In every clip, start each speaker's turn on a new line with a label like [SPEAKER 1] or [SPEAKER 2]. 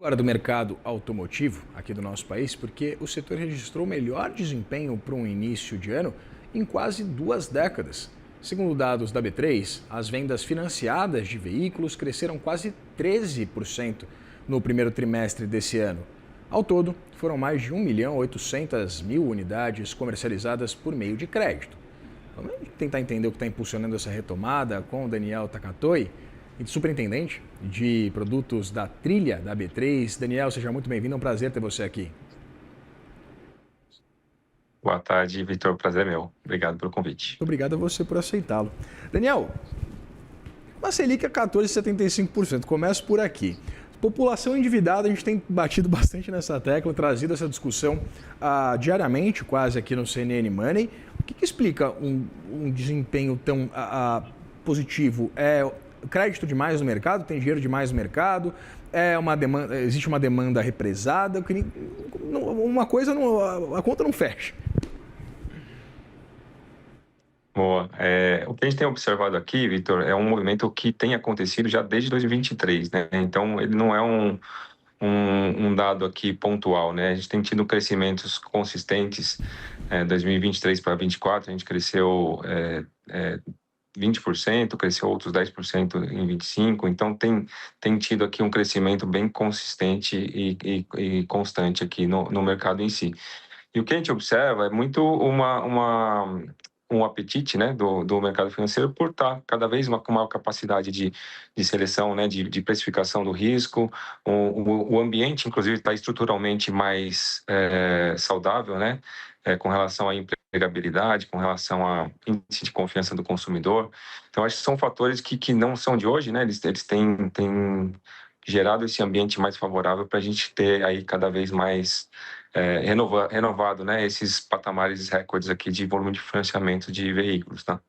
[SPEAKER 1] Agora do mercado automotivo aqui do nosso país, porque o setor registrou o melhor desempenho para um início de ano em quase 2 décadas. Segundo dados da B3, as vendas financiadas de veículos cresceram quase 13% no primeiro trimestre desse ano. Ao todo, foram mais de 1.800.000 unidades comercializadas por meio de crédito. Vamos tentar entender o que está impulsionando essa retomada com o Daniel Takatoy, superintendente de produtos da Trilha da B3. Daniel, seja muito bem-vindo, é um prazer ter você aqui.
[SPEAKER 2] Boa tarde, Vitor, prazer é meu. Obrigado pelo convite.
[SPEAKER 1] Muito obrigado a você por aceitá-lo. Daniel, uma Selic a 14,75%, começo por aqui. População endividada, a gente tem batido bastante nessa tecla, trazido essa discussão diariamente, quase aqui no CNN Money. O que explica um desempenho tão positivo? É crédito demais no mercado? Tem dinheiro demais no mercado? Existe uma demanda represada? Uma coisa, a conta não fecha.
[SPEAKER 2] Boa. O que a gente tem observado aqui, Vitor, é um movimento que tem acontecido já desde 2023, né? Então, ele não é um dado aqui pontual, né? A gente tem tido crescimentos consistentes. 2023 para 2024, a gente cresceu 20%, cresceu outros 10% em 25%, então tem tido aqui um crescimento bem consistente e constante aqui no mercado em si. E o que a gente observa é muito um apetite, né, do mercado financeiro por estar cada vez com maior capacidade de seleção, né, de precificação do risco. O ambiente, inclusive, está estruturalmente mais saudável, né, com relação à empregabilidade, com relação a índice de confiança do consumidor. Então, acho que são fatores que não são de hoje, né, eles têm gerado esse ambiente mais favorável para a gente ter aí cada vez mais renovado, né, esses patamares recordes aqui de volume de financiamento de veículos, tá?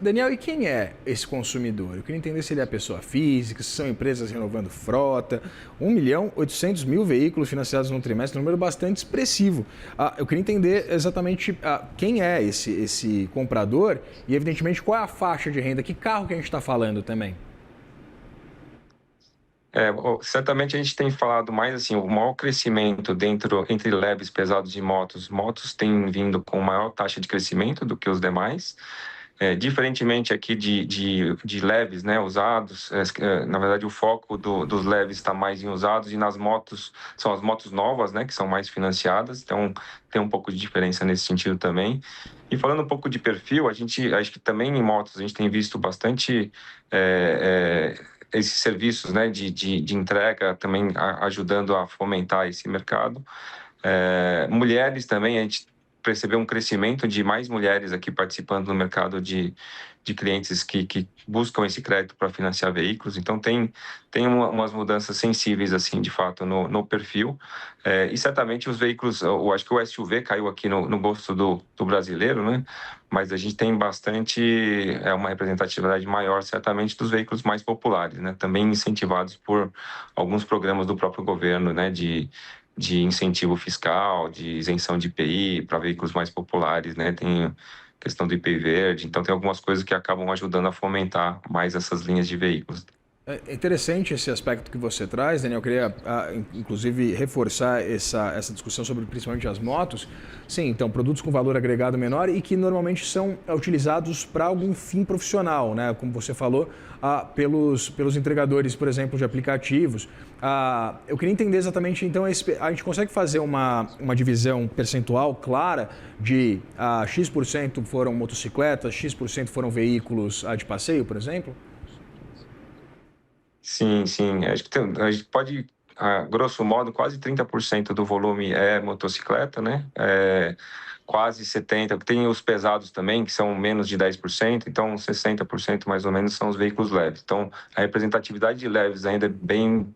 [SPEAKER 1] Daniel, e quem é esse consumidor? Eu queria entender se ele é pessoa física, se são empresas renovando frota. 1.800.000 veículos financiados no trimestre, um número bastante expressivo. Eu queria entender exatamente quem é esse comprador e, evidentemente, qual é a faixa de renda, que carro que a gente está falando também.
[SPEAKER 2] Certamente a gente tem falado mais assim, o maior crescimento entre leves, pesados e motos. Motos têm vindo com maior taxa de crescimento do que os demais. Diferentemente aqui de leves, né, usados, na verdade o foco dos leves está mais em usados, e nas motos, são as motos novas, né, que são mais financiadas, então tem um pouco de diferença nesse sentido também. E falando um pouco de perfil, acho que também em motos a gente tem visto bastante esses serviços, né, de entrega também ajudando a fomentar esse mercado. Mulheres também, a gente percebeu um crescimento de mais mulheres aqui participando no mercado de clientes que buscam esse crédito para financiar veículos. Então, tem umas mudanças sensíveis, assim, de fato, no perfil. E certamente os veículos, eu acho que o SUV caiu aqui no gosto do brasileiro, né? Mas a gente tem bastante, uma representatividade maior, certamente, dos veículos mais populares, né? Também incentivados por alguns programas do próprio governo, né? De incentivo fiscal, de isenção de IPI para veículos mais populares, né? Tem questão do IPI verde, então tem algumas coisas que acabam ajudando a fomentar mais essas linhas de veículos.
[SPEAKER 1] É interessante esse aspecto que você traz, Daniel. Eu queria, inclusive, reforçar essa discussão sobre principalmente as motos. Sim, então, produtos com valor agregado menor e que normalmente são utilizados para algum fim profissional, né? Como você falou, pelos entregadores, por exemplo, de aplicativos. Eu queria entender exatamente, então, a gente consegue fazer uma divisão percentual clara de X% foram motocicletas, X% foram veículos de passeio, por exemplo?
[SPEAKER 2] Sim, sim. Acho que a gente pode, grosso modo, quase 30% do volume é motocicleta, né? Quase 70%. Tem os pesados também, que são menos de 10%, então 60% mais ou menos são os veículos leves. Então, a representatividade de leves ainda é bem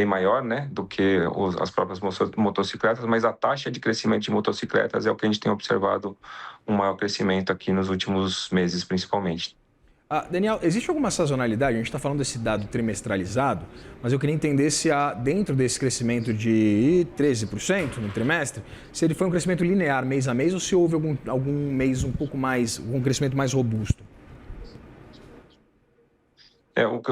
[SPEAKER 2] maior, né, do que as próprias motocicletas, mas a taxa de crescimento de motocicletas é o que a gente tem observado um maior crescimento aqui nos últimos meses, principalmente.
[SPEAKER 1] Daniel, existe alguma sazonalidade? A gente está falando desse dado trimestralizado, mas eu queria entender se há, dentro desse crescimento de 13% no trimestre, se ele foi um crescimento linear mês a mês ou se houve algum mês um pouco mais, um crescimento mais robusto.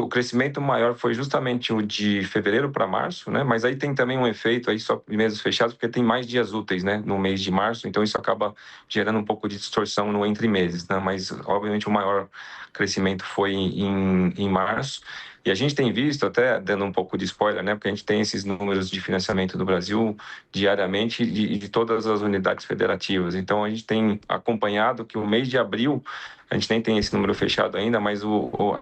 [SPEAKER 2] O crescimento maior foi justamente o de fevereiro para março, né? Mas aí tem também um efeito aí só em meses fechados, porque tem mais dias úteis, né? No mês de março, então isso acaba gerando um pouco de distorção no entre meses, né? Mas obviamente o maior crescimento foi em março. E a gente tem visto, até dando um pouco de spoiler, né? Porque a gente tem esses números de financiamento do Brasil diariamente e de todas as unidades federativas. Então a gente tem acompanhado que o mês de abril, a gente nem tem esse número fechado ainda, mas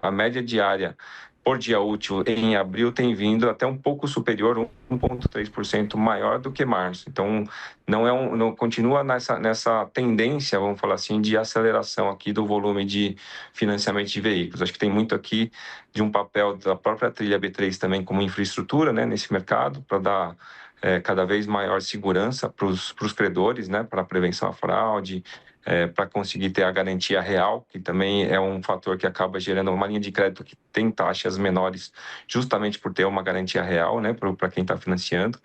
[SPEAKER 2] a média diária por dia útil em abril tem vindo até um pouco superior, 1,3% maior do que março. Então, não continua nessa tendência, vamos falar assim, de aceleração aqui do volume de financiamento de veículos. Acho que tem muito aqui de um papel da própria trilha B3 também como infraestrutura, né, nesse mercado, para dar cada vez maior segurança para os credores, né, para a prevenção à fraude, para conseguir ter a garantia real, que também é um fator que acaba gerando uma linha de crédito que tem taxas menores, justamente por ter uma garantia real, né, para quem está financiando,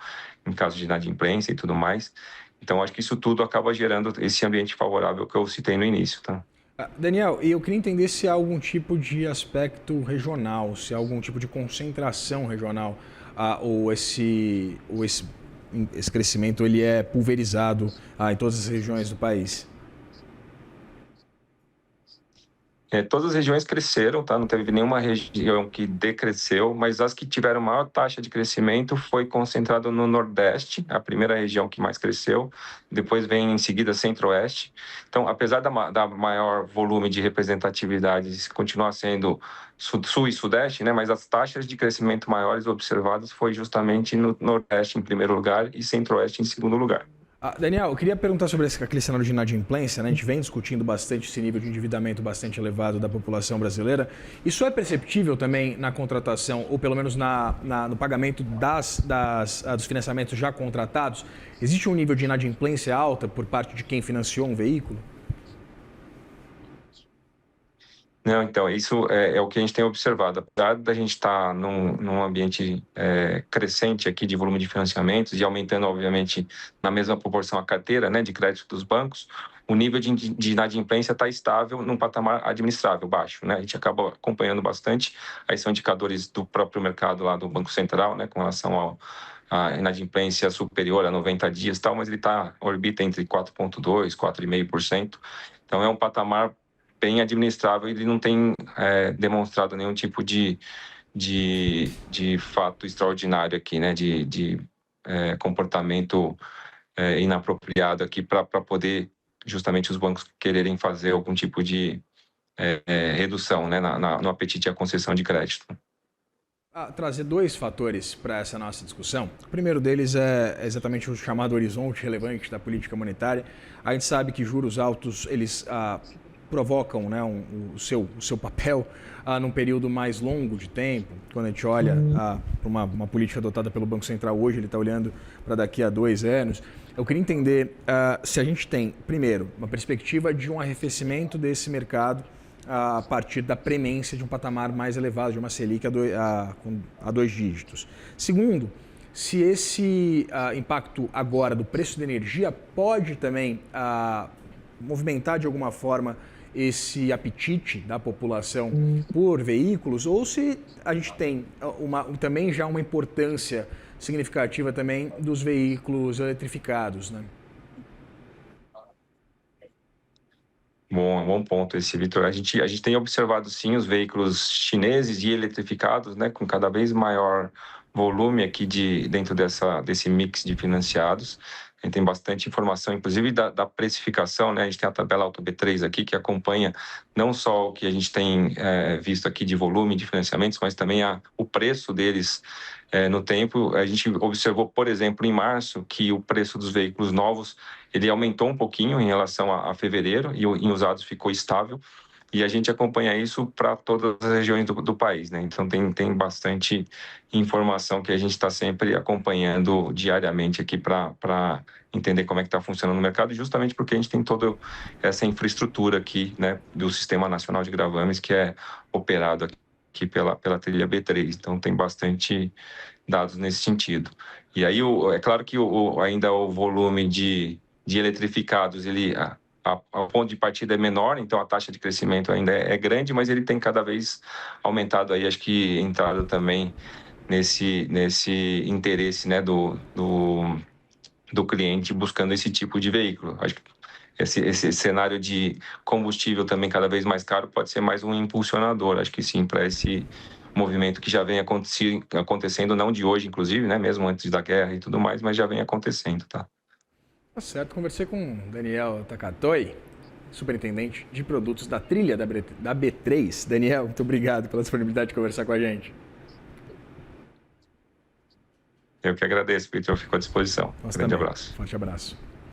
[SPEAKER 2] em caso de inadimplência e tudo mais. Então, acho que isso tudo acaba gerando esse ambiente favorável que eu citei no início, tá?
[SPEAKER 1] Daniel, eu queria entender se há algum tipo de aspecto regional, se há algum tipo de concentração regional, ou esse crescimento ele é pulverizado em todas as regiões do país.
[SPEAKER 2] Todas as regiões cresceram, tá? Não teve nenhuma região que decresceu, mas as que tiveram maior taxa de crescimento foi concentrado no Nordeste, a primeira região que mais cresceu, depois vem em seguida Centro-Oeste. Então, apesar da maior volume de representatividade continuar sendo Sul e Sudeste, né? Mas as taxas de crescimento maiores observadas foi justamente no Nordeste em primeiro lugar e Centro-Oeste em segundo lugar.
[SPEAKER 1] Daniel, eu queria perguntar sobre aquele cenário de inadimplência, né? A gente vem discutindo bastante esse nível de endividamento bastante elevado da população brasileira. Isso é perceptível também na contratação, ou pelo menos no pagamento dos financiamentos já contratados? Existe um nível de inadimplência alta por parte de quem financiou um veículo?
[SPEAKER 2] Não, então, isso é o que a gente tem observado. Apesar da gente estar num ambiente crescente aqui de volume de financiamentos e aumentando, obviamente, na mesma proporção a carteira, né, de crédito dos bancos, o nível de inadimplência está estável num patamar administrável, baixo, né? A gente acaba acompanhando bastante. Aí são indicadores do próprio mercado lá do Banco Central, né, com relação à inadimplência superior a 90 dias e tal, mas ele orbita entre 4,2% e 4,5%. Então, é um patamar bem administrável e ele não tem demonstrado nenhum tipo de fato extraordinário aqui, né? De comportamento inapropriado aqui para poder justamente os bancos quererem fazer algum tipo de redução, né? No apetite à concessão de crédito.
[SPEAKER 1] Trazer dois fatores para essa nossa discussão. O primeiro deles é exatamente o chamado horizonte relevante da política monetária. A gente sabe que juros altos, eles provocam, né, o seu papel num período mais longo de tempo. Quando a gente olha para uma política adotada pelo Banco Central hoje, ele está olhando para daqui a 2 anos. Eu queria entender se a gente tem, primeiro, uma perspectiva de um arrefecimento desse mercado a partir da premência de um patamar mais elevado, de uma Selic a 2 dígitos. Segundo, se esse impacto agora do preço da energia pode também movimentar de alguma forma esse apetite da população por veículos, ou se a gente tem também já uma importância significativa também dos veículos eletrificados, né?
[SPEAKER 2] Bom ponto esse, Vitor. A gente tem observado, sim, os veículos chineses e eletrificados, né, com cada vez maior volume aqui dentro desse mix de financiados. A gente tem bastante informação, inclusive da precificação, né? A gente tem a tabela Auto B3 aqui, que acompanha não só o que a gente tem visto aqui de volume de financiamentos, mas também o preço deles no tempo. A gente observou, por exemplo, em março, que o preço dos veículos novos ele aumentou um pouquinho em relação a fevereiro e em usados ficou estável. E a gente acompanha isso para todas as regiões do país, né? Então tem bastante informação que a gente está sempre acompanhando diariamente aqui para entender como é que está funcionando o mercado, justamente porque a gente tem toda essa infraestrutura aqui, né, do Sistema Nacional de Gravames, que é operado aqui pela trilha B3. Então tem bastante dados nesse sentido. E aí é claro que ainda o volume de eletrificados ele a ponto de partida é menor, então a taxa de crescimento ainda é grande, mas ele tem cada vez aumentado aí, acho que entrado também nesse interesse, né, do cliente buscando esse tipo de veículo. Acho que esse cenário de combustível também cada vez mais caro pode ser mais um impulsionador, acho que sim, para esse movimento que já vem acontecendo, não de hoje, inclusive, né, mesmo antes da guerra e tudo mais, mas já vem acontecendo, tá?
[SPEAKER 1] Tá certo, conversei com o Daniel Takatoy, superintendente de produtos da trilha da B3. Daniel, muito obrigado pela disponibilidade de conversar com a gente.
[SPEAKER 2] Eu que agradeço, Victor, eu fico à disposição.
[SPEAKER 1] Nós
[SPEAKER 2] Grande
[SPEAKER 1] também.
[SPEAKER 2] abraço.
[SPEAKER 1] Forte abraço.